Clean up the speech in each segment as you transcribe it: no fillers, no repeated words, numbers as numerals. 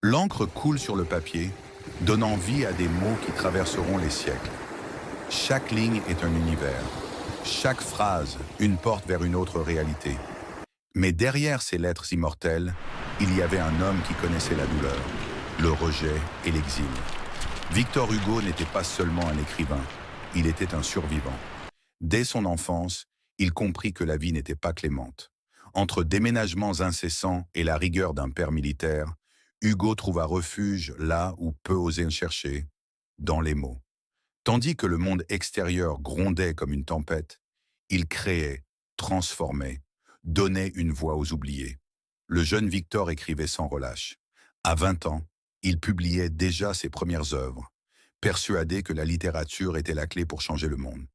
L'encre coule sur le papier, donnant vie à des mots qui traverseront les siècles. Chaque ligne est un univers, chaque phrase une porte vers une autre réalité. Mais derrière ces lettres immortelles, il y avait un homme qui connaissait la douleur, le rejet et l'exil. Victor Hugo n'était pas seulement un écrivain, il était un survivant. Dès son enfance, il comprit que la vie n'était pas clémente. Entre déménagements incessants et la rigueur d'un père militaire, Hugo trouva refuge là où peu osaient le chercher, dans les mots. Tandis que le monde extérieur grondait comme une tempête, il créait, transformait, donnait une voix aux oubliés. Le jeune Victor écrivait sans relâche. À 20 ans, il publiait déjà ses premières œuvres, persuadé que la littérature était la clé pour changer le monde.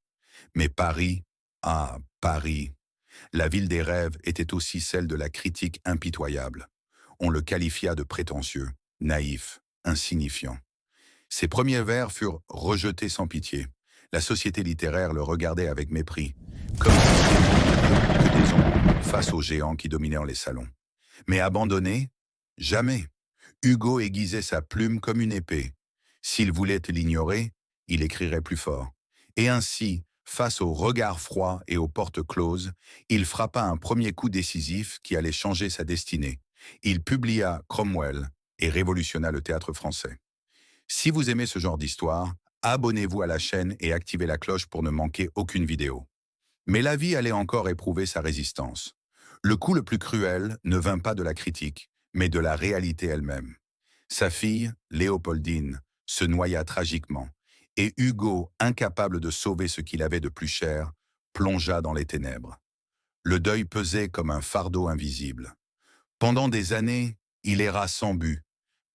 Mais Paris, ah, Paris, la ville des rêves était aussi celle de la critique impitoyable. On le qualifia de prétentieux, naïf, insignifiant. Ses premiers vers furent rejetés sans pitié. La société littéraire le regardait avec mépris, comme si c'était que des ombres face aux géants qui dominaient les salons. Mais abandonné? Jamais. Hugo aiguisait sa plume comme une épée. S'il voulait l'ignorer, il écrirait plus fort. Et ainsi, face aux regards froids et aux portes closes, il frappa un premier coup décisif qui allait changer sa destinée. Il publia Cromwell et révolutionna le théâtre français. Si vous aimez ce genre d'histoire, abonnez-vous à la chaîne et activez la cloche pour ne manquer aucune vidéo. Mais la vie allait encore éprouver sa résistance. Le coup le plus cruel ne vint pas de la critique, mais de la réalité elle-même. Sa fille, Léopoldine, se noya tragiquement, et Hugo, incapable de sauver ce qu'il avait de plus cher, plongea dans les ténèbres. Le deuil pesait comme un fardeau invisible. Pendant des années, il erra sans but,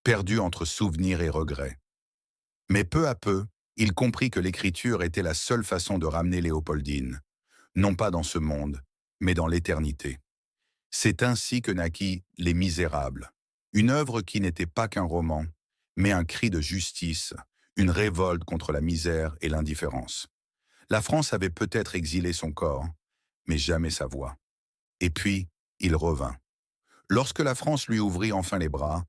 perdu entre souvenirs et regrets. Mais peu à peu, il comprit que l'écriture était la seule façon de ramener Léopoldine, non pas dans ce monde, mais dans l'éternité. C'est ainsi que naquit Les Misérables, une œuvre qui n'était pas qu'un roman, mais un cri de justice, une révolte contre la misère et l'indifférence. La France avait peut-être exilé son corps, mais jamais sa voix. Et puis, il revint. Lorsque la France lui ouvrit enfin les bras,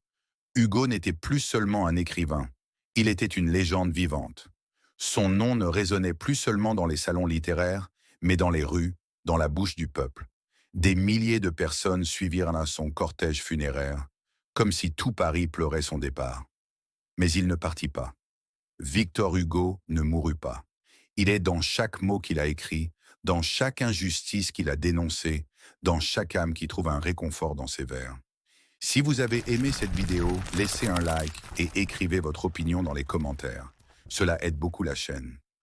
Hugo n'était plus seulement un écrivain, il était une légende vivante. Son nom ne résonnait plus seulement dans les salons littéraires, mais dans les rues, dans la bouche du peuple. Des milliers de personnes suivirent son cortège funéraire, comme si tout Paris pleurait son départ. Mais il ne partit pas. Victor Hugo ne mourut pas. Il est dans chaque mot qu'il a écrit, dans chaque injustice qu'il a dénoncée, dans chaque âme qui trouve un réconfort dans ses vers. Si vous avez aimé cette vidéo, laissez un like et écrivez votre opinion dans les commentaires. Cela aide beaucoup la chaîne.